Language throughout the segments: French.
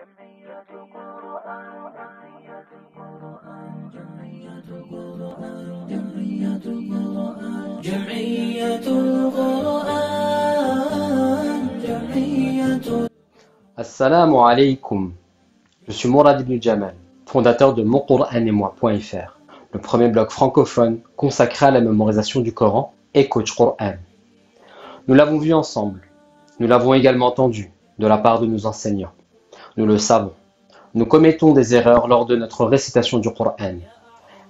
جمعية القرآن جمعية القرآن جمعية القرآن جمعية القرآن جمعية القرآن جمعية. Assalamu alaikum. Je suis Mourad Ibn Jamal, fondateur de moncouranemoi.fr, le premier blog francophone consacré à la mémorisation du Coran et coach Coran. Nous l'avons vu ensemble, nous l'avons également entendu de la part de nos enseignants. Nous le savons, nous commettons des erreurs lors de notre récitation du Coran.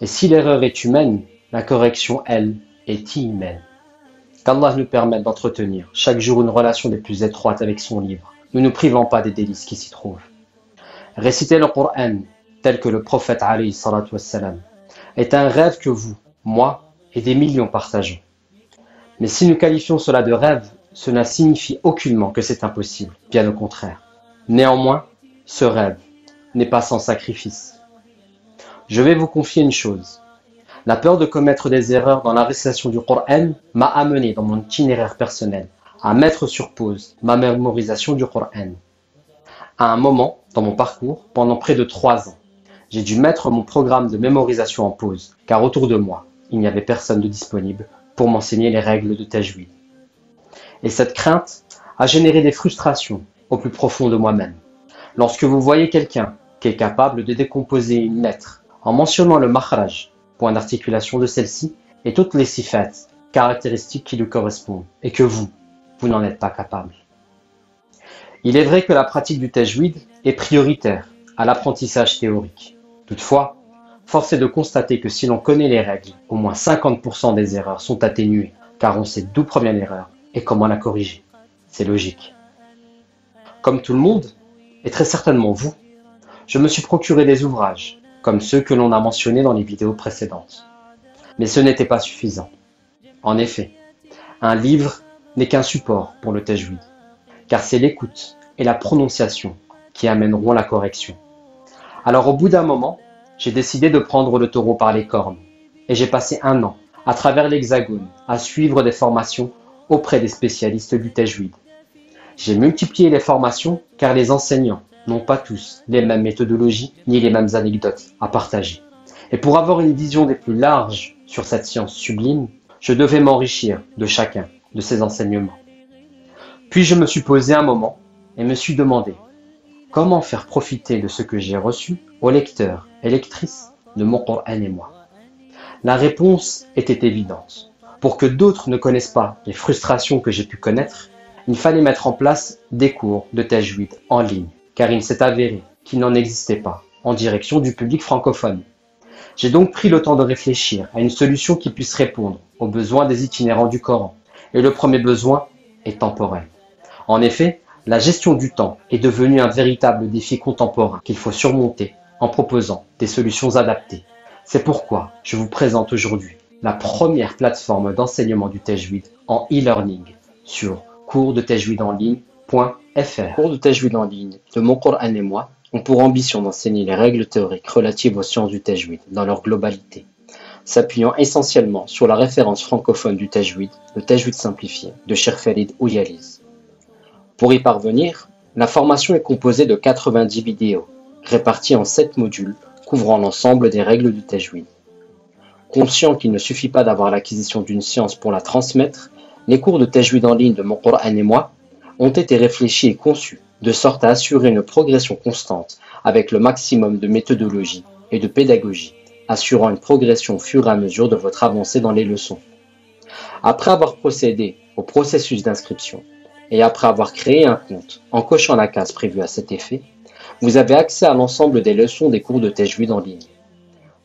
Et si l'erreur est humaine, la correction, elle, est humaine. Qu'Allah nous permette d'entretenir chaque jour une relation des plus étroites avec son livre, ne nous privant pas des délices qui s'y trouvent. Réciter le Coran, tel que le prophète alayhi salatu wassalam, est un rêve que vous, moi et des millions partageons. Mais si nous qualifions cela de rêve, cela signifie aucunement que c'est impossible, bien au contraire. Néanmoins, ce rêve n'est pas sans sacrifice. Je vais vous confier une chose. La peur de commettre des erreurs dans la récitation du Coran m'a amené dans mon itinéraire personnel à mettre sur pause ma mémorisation du Coran. À un moment dans mon parcours, pendant près de 3 ans, j'ai dû mettre mon programme de mémorisation en pause, car autour de moi, il n'y avait personne de disponible pour m'enseigner les règles de tajwid. Et cette crainte a généré des frustrations au plus profond de moi-même. Lorsque vous voyez quelqu'un qui est capable de décomposer une lettre en mentionnant le makhraj, point d'articulation de celle-ci, et toutes les sifat, caractéristiques qui lui correspondent, et que vous n'en êtes pas capable. Il est vrai que la pratique du tajwid est prioritaire à l'apprentissage théorique. Toutefois, force est de constater que si l'on connaît les règles, au moins 50% des erreurs sont atténuées, car on sait d'où provient l'erreur et comment la corriger. C'est logique. Comme tout le monde, et très certainement vous, je me suis procuré des ouvrages, comme ceux que l'on a mentionnés dans les vidéos précédentes. Mais ce n'était pas suffisant. En effet, un livre n'est qu'un support pour le tajwid, car c'est l'écoute et la prononciation qui amèneront la correction. Alors au bout d'un moment, j'ai décidé de prendre le taureau par les cornes, et j'ai passé 1 an à travers l'Hexagone à suivre des formations auprès des spécialistes du tajwid. J'ai multiplié les formations car les enseignants n'ont pas tous les mêmes méthodologies ni les mêmes anecdotes à partager. Et pour avoir une vision des plus larges sur cette science sublime, je devais m'enrichir de chacun de ces enseignements. Puis je me suis posé un moment et me suis demandé comment faire profiter de ce que j'ai reçu aux lecteurs et lectrices de mon Coran et moi. La réponse était évidente. Pour que d'autres ne connaissent pas les frustrations que j'ai pu connaître, il fallait mettre en place des cours de tajwid en ligne, car il s'est avéré qu'il n'en existait pas en direction du public francophone. J'ai donc pris le temps de réfléchir à une solution qui puisse répondre aux besoins des itinérants du Coran. Et le premier besoin est temporel. En effet, la gestion du temps est devenue un véritable défi contemporain qu'il faut surmonter en proposant des solutions adaptées. C'est pourquoi je vous présente aujourd'hui la première plateforme d'enseignement du tajwid en e-learning sur coursdetajwidenligne.fr. Cours de tajwid en ligne de Mon Coran et moi ont pour ambition d'enseigner les règles théoriques relatives aux sciences du tajwid dans leur globalité, s'appuyant essentiellement sur la référence francophone du tajwid, le tajwid simplifié, de Cheikh Farid Ouyaliz. Pour y parvenir, la formation est composée de 90 vidéos, réparties en 7 modules couvrant l'ensemble des règles du tajwid. Conscient qu'il ne suffit pas d'avoir l'acquisition d'une science pour la transmettre, les cours de tajwid en ligne de Mon Coran et moi ont été réfléchis et conçus de sorte à assurer une progression constante avec le maximum de méthodologie et de pédagogie, assurant une progression au fur et à mesure de votre avancée dans les leçons. Après avoir procédé au processus d'inscription et après avoir créé un compte en cochant la case prévue à cet effet, vous avez accès à l'ensemble des leçons des cours de tajwid en ligne.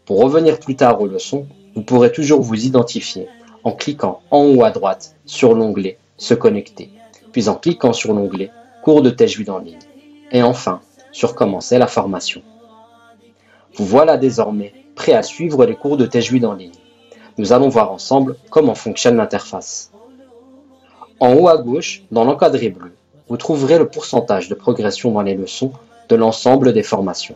Pour revenir plus tard aux leçons, vous pourrez toujours vous identifier en cliquant en haut à droite sur l'onglet « Se connecter », puis en cliquant sur l'onglet « Cours de tajwid en ligne » et enfin sur « Commencer la formation ». Vous voilà désormais prêt à suivre les cours de tajwid en ligne. Nous allons voir ensemble comment fonctionne l'interface. En haut à gauche, dans l'encadré bleu, vous trouverez le pourcentage de progression dans les leçons de l'ensemble des formations.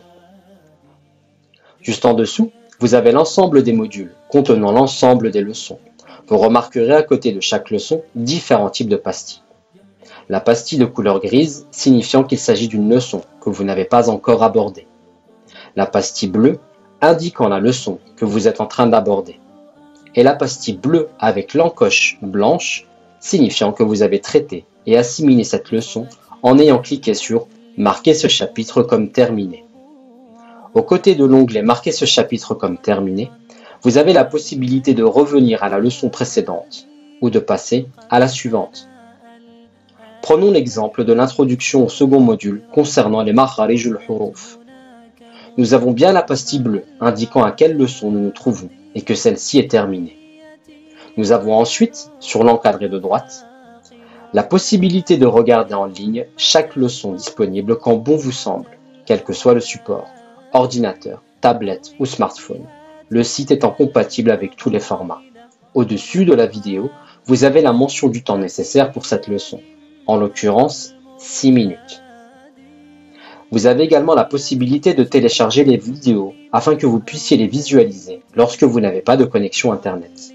Juste en dessous, vous avez l'ensemble des modules contenant l'ensemble des leçons. Vous remarquerez à côté de chaque leçon différents types de pastilles. La pastille de couleur grise signifiant qu'il s'agit d'une leçon que vous n'avez pas encore abordée. La pastille bleue indiquant la leçon que vous êtes en train d'aborder. Et la pastille bleue avec l'encoche blanche signifiant que vous avez traité et assimilé cette leçon en ayant cliqué sur « Marquer ce chapitre comme terminé ». Au côté de l'onglet « Marquer ce chapitre comme terminé », vous avez la possibilité de revenir à la leçon précédente ou de passer à la suivante. Prenons l'exemple de l'introduction au second module concernant les makharijul huruf. Nous avons bien la pastille bleue indiquant à quelle leçon nous nous trouvons et que celle-ci est terminée. Nous avons ensuite, sur l'encadré de droite, la possibilité de regarder en ligne chaque leçon disponible quand bon vous semble, quel que soit le support, ordinateur, tablette ou smartphone, le site étant compatible avec tous les formats. Au-dessus de la vidéo, vous avez la mention du temps nécessaire pour cette leçon, en l'occurrence 6 minutes. Vous avez également la possibilité de télécharger les vidéos afin que vous puissiez les visualiser lorsque vous n'avez pas de connexion Internet.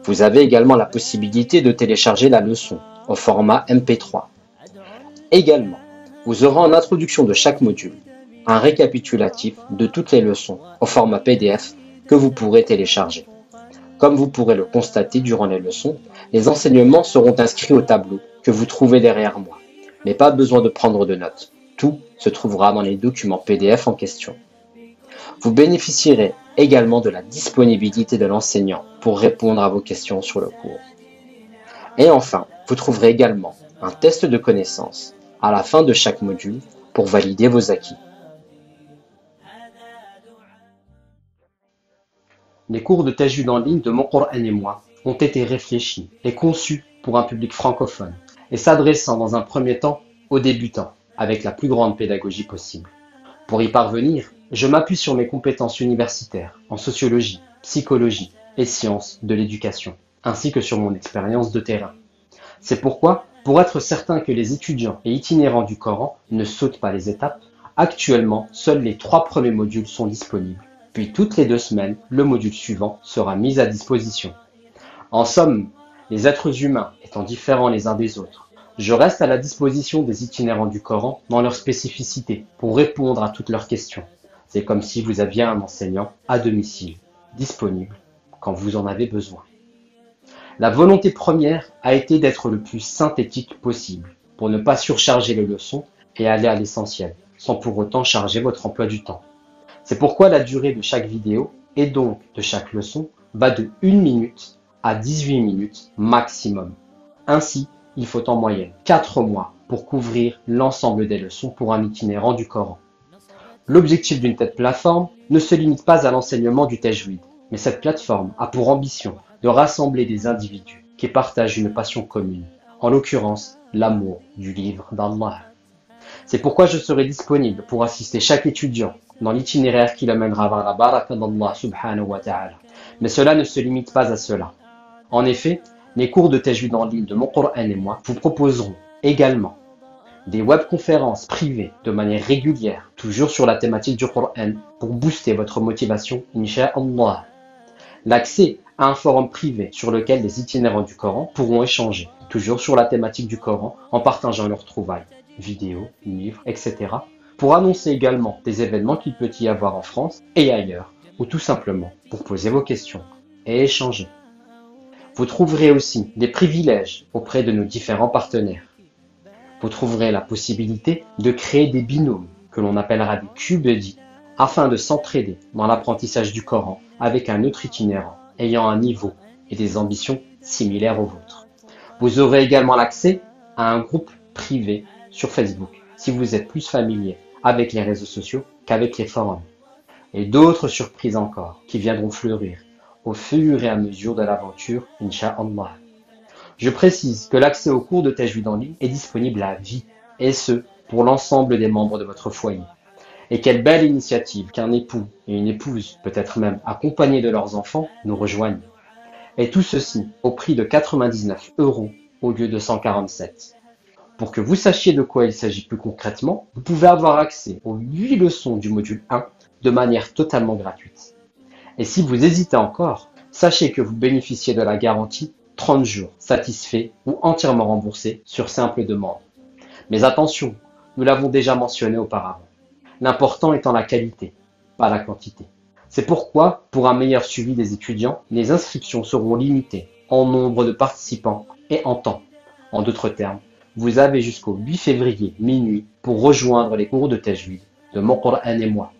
Vous avez également la possibilité de télécharger la leçon au format MP3. Également, vous aurez en introduction de chaque module un récapitulatif de toutes les leçons au format PDF que vous pourrez télécharger. Comme vous pourrez le constater durant les leçons, les enseignements seront inscrits au tableau que vous trouvez derrière moi, mais pas besoin de prendre de notes. Tout se trouvera dans les documents PDF en question. Vous bénéficierez également de la disponibilité de l'enseignant pour répondre à vos questions sur le cours. Et enfin, vous trouverez également un test de connaissances à la fin de chaque module pour valider vos acquis. Les cours de tajwid en ligne de Mon Coran et moi ont été réfléchis et conçus pour un public francophone et s'adressant dans un premier temps aux débutants avec la plus grande pédagogie possible. Pour y parvenir, je m'appuie sur mes compétences universitaires en sociologie, psychologie et sciences de l'éducation, ainsi que sur mon expérience de terrain. C'est pourquoi, pour être certain que les étudiants et itinérants du Coran ne sautent pas les étapes, actuellement, seuls les 3 premiers modules sont disponibles. Puis toutes les 2 semaines, le module suivant sera mis à disposition. En somme, les êtres humains étant différents les uns des autres, je reste à la disposition des itinérants du Coran dans leurs spécificités pour répondre à toutes leurs questions. C'est comme si vous aviez un enseignant à domicile, disponible quand vous en avez besoin. La volonté première a été d'être le plus synthétique possible pour ne pas surcharger les leçons et aller à l'essentiel, sans pour autant charger votre emploi du temps. C'est pourquoi la durée de chaque vidéo, et donc de chaque leçon, va de 1 minute à 18 minutes maximum. Ainsi, il faut en moyenne 4 mois pour couvrir l'ensemble des leçons pour un itinérant du Coran. L'objectif d'une telle plateforme ne se limite pas à l'enseignement du tajwid, mais cette plateforme a pour ambition de rassembler des individus qui partagent une passion commune, en l'occurrence l'amour du livre d'Allah. C'est pourquoi je serai disponible pour assister chaque étudiant dans l'itinéraire qui l'amènera vers la baraka d'Allah subhanahu wa ta'ala. Mais cela ne se limite pas à cela. En effet, les cours de tajwid en ligne de Mon Coran et moi vous proposeront également des webconférences privées de manière régulière, toujours sur la thématique du Coran, pour booster votre motivation, incha'Allah. L'accès à un forum privé sur lequel les itinérants du Coran pourront échanger, toujours sur la thématique du Coran, en partageant leurs trouvailles, vidéos, livres, etc., pour annoncer également des événements qu'il peut y avoir en France et ailleurs, ou tout simplement pour poser vos questions et échanger. Vous trouverez aussi des privilèges auprès de nos différents partenaires. Vous trouverez la possibilité de créer des binômes, que l'on appellera des QBuddy, afin de s'entraider dans l'apprentissage du Coran avec un autre itinérant ayant un niveau et des ambitions similaires aux vôtres. Vous aurez également l'accès à un groupe privé sur Facebook, si vous êtes plus familier avec les réseaux sociaux qu'avec les forums. Et d'autres surprises encore qui viendront fleurir au fur et à mesure de l'aventure, incha'Allah. Je précise que l'accès aux cours de tajwid en ligne est disponible à vie, et ce, pour l'ensemble des membres de votre foyer. Et quelle belle initiative qu'un époux et une épouse, peut-être même accompagnés de leurs enfants, nous rejoignent. Et tout ceci au prix de 99 € au lieu de 147. Pour que vous sachiez de quoi il s'agit plus concrètement, vous pouvez avoir accès aux 8 leçons du module 1 de manière totalement gratuite. Et si vous hésitez encore, sachez que vous bénéficiez de la garantie 30 jours satisfaits ou entièrement remboursés sur simple demande. Mais attention, nous l'avons déjà mentionné auparavant. L'important étant la qualité, pas la quantité. C'est pourquoi, pour un meilleur suivi des étudiants, les inscriptions seront limitées en nombre de participants et en temps. En d'autres termes, vous avez jusqu'au 8 février minuit pour rejoindre les cours de Tajwid de Mon Coran et moi.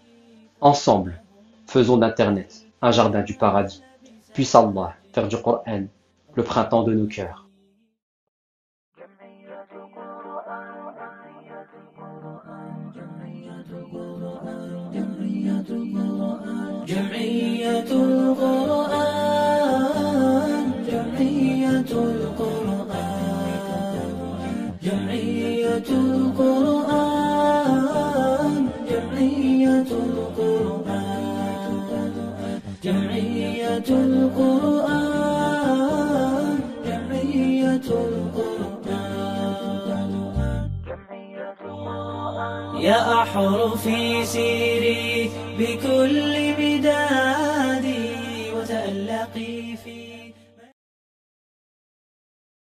Ensemble, faisons d'Internet un jardin du paradis. Puisse Allah faire du Coran le printemps de nos cœurs. جمعية القرآن جمعية القرآن جمعية القرآن جمعية القرآن جمعية القرآن جمعية القرآن يا أحرفي سيري بكل بدادي وتألقي في